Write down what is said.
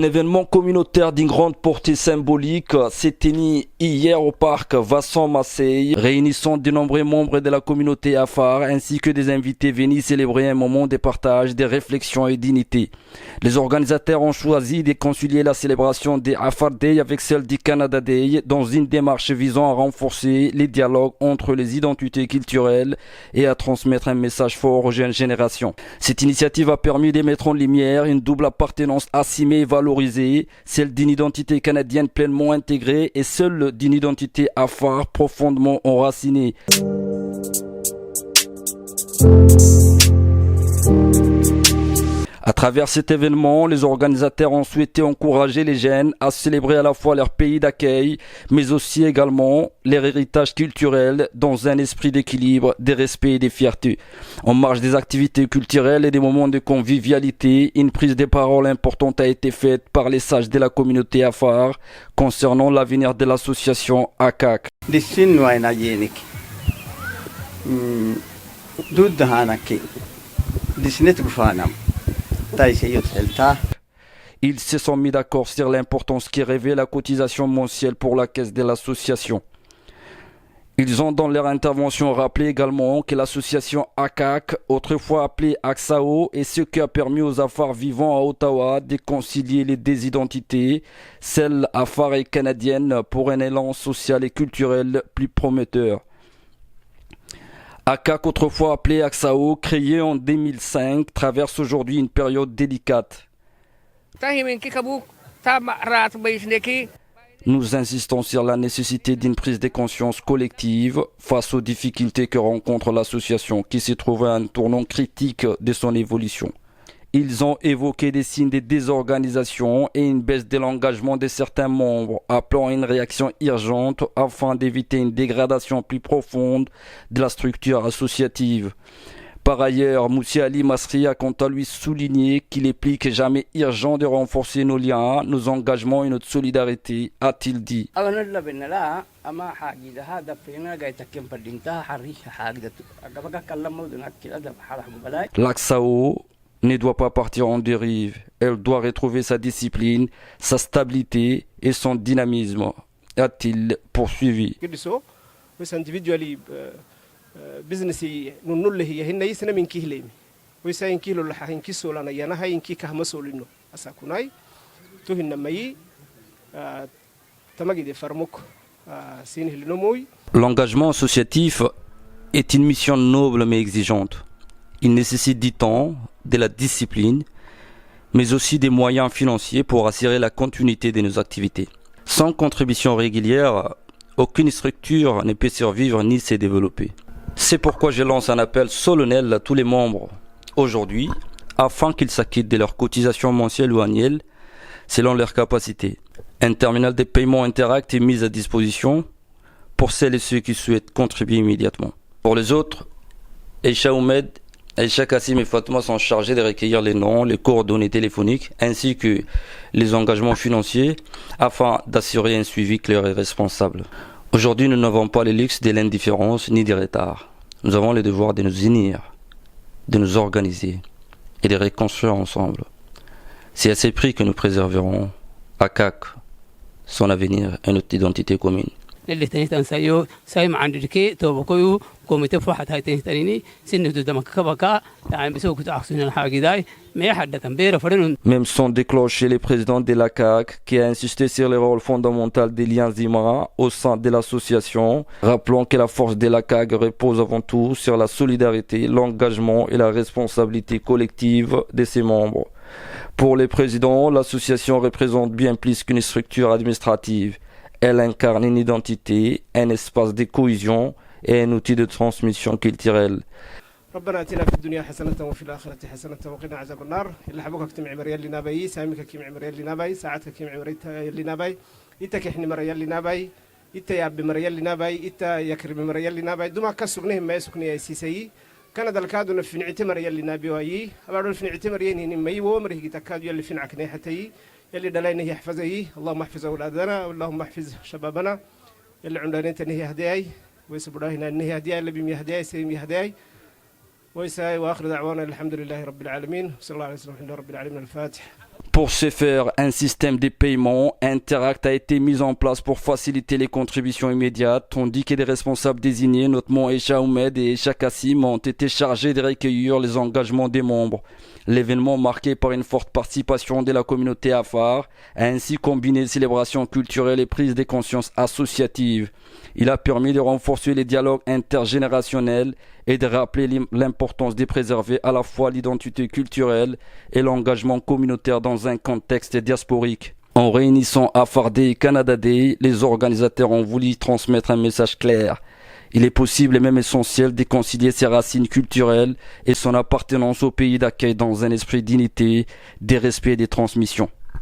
événement communautaire d'une grande portée symbolique s'est tenu hier au parc Vincent Massey, réunissant de nombreux membres de la communauté Afar ainsi que des invités venus célébrer un moment de partage, de réflexion et d'unité. Les organisateurs ont choisi de concilier la célébration des Afar Day avec celle du Canada Day dans une démarche visant à renforcer les dialogues entre les identités culturelles et à transmettre un message fort aux jeunes générations. Cette initiative a permis de mettre en lumière une double appartenance assumée et valorisée, celle d'une identité canadienne pleinement intégrée et celle d'une identité afar profondément enracinée. À travers cet événement, les organisateurs ont souhaité encourager les jeunes à célébrer à la fois leur pays d'accueil, mais aussi également leur héritage culturel dans un esprit d'équilibre, de respect et de fierté. En marge des activités culturelles et des moments de convivialité, une prise de parole importante a été faite par les sages de la communauté Afar concernant l'avenir de l'association ACAC. Ils se sont mis d'accord sur l'importance qui revêt la cotisation mensuelle pour la caisse de l'association. Ils ont dans leur intervention rappelé également que l'association ACAC, autrefois appelée AXAO, est ce qui a permis aux Afars vivant à Ottawa de concilier les deux identités, celle Afar et canadienne, pour un élan social et culturel plus prometteur. ACAC, autrefois appelé AXAO, créé en 2005, traverse aujourd'hui une période délicate. Nous insistons sur la nécessité d'une prise de conscience collective face aux difficultés que rencontre l'association qui s'est trouvée à un tournant critique de son évolution. Ils ont évoqué des signes de désorganisation et une baisse de l'engagement de certains membres, appelant à une réaction urgente afin d'éviter une dégradation plus profonde de la structure associative. Par ailleurs, Moussi Ali Masri a quant à lui souligné qu'il est plus que jamais urgent de renforcer nos liens, nos engagements et notre solidarité, a-t-il dit. L'AXAO ne doit pas partir en dérive. Elle doit retrouver sa discipline, sa stabilité et son dynamisme, a-t-il poursuivi. L'engagement associatif est une mission noble mais exigeante. Il nécessite du temps, de la discipline, mais aussi des moyens financiers pour assurer la continuité de nos activités. Sans contribution régulière, aucune structure ne peut survivre ni se développer. C'est pourquoi je lance un appel solennel à tous les membres aujourd'hui, afin qu'ils s'acquittent de leurs cotisations mensuelles ou annuelles, selon leurs capacités. Un terminal de paiement Interact est mis à disposition pour celles et ceux qui souhaitent contribuer immédiatement. Pour les autres, Aïcha Oumed, Aïcha Kassim et Fatma sont chargés de recueillir les noms, les coordonnées téléphoniques ainsi que les engagements financiers afin d'assurer un suivi clair et responsable. Aujourd'hui, nous n'avons pas le luxe de l'indifférence ni du retard. Nous avons le devoir de nous unir, de nous organiser et de reconstruire ensemble. C'est à ce prix que nous préserverons ACAC, son avenir et notre identité commune. اللي تنسيو سايم عند دكي توبكيو كوميتي فوحت هاي تنتريني سن دمك كبكا يعني بسوق تاخسن الحاجه داي ما حد كبير فرن. Même son déclenché le président de l'ACAC qui a insisté sur le rôle fondamental des liens humains au sein de l'association, rappelant que la force de l'ACAC repose avant tout sur la solidarité, l'engagement et la responsabilité collective de ses membres. Pour le président, l'association représente bien plus qu'une structure administrative. Elle incarne une identité, un espace de cohésion et un outil de transmission culturelle. ربنا اتنا في الدنيا حسنة وفي الآخرة حسنة وقنا عذاب النار إلا حبوك كتم عمريال لنا باي سامك كيم عمريال لنا باي ساعتك كيم عمريال لنا باي إتك إحنا مريال لنا باي إتا ياب مريال لنا باي إتا يكرم مريال لنا باي دوما كسرنهم ما يسكني يا سيسي كان دلكادو نفين عتمر يلي نبي ويي أبعد الفين عتمر ينين مي ومره يتكادو يلي فين عكني حتى يلي دلائنا يحفظه اللهم احفظ أولادنا اللهم احفظ شبابنا يلي عندنا نتنهي هداي ويسبرهنا النهي هداي اللي بيم هداي سيم هداي ويساي واخر دعوانا الحمد لله رب العالمين صلى الله عليه وسلم رب العالمين الفاتح. Pour ce faire, un système de paiement Interact a été mis en place pour faciliter les contributions immédiates, tandis que les responsables désignés, notamment Echa Oumed et Echa Kassim, ont été chargés de recueillir les engagements des membres. L'événement, marqué par une forte participation de la communauté afar, a ainsi combiné célébrations culturelles et prise de conscience associative. Il a permis de renforcer les dialogues intergénérationnels et de rappeler l'importance de préserver à la fois l'identité culturelle et l'engagement communautaire dans un contexte diasporique. En réunissant Afar Day et Canada Day, les organisateurs ont voulu transmettre un message clair. Il est possible et même essentiel de concilier ses racines culturelles et son appartenance au pays d'accueil dans un esprit d'unité, de respect et de transmission.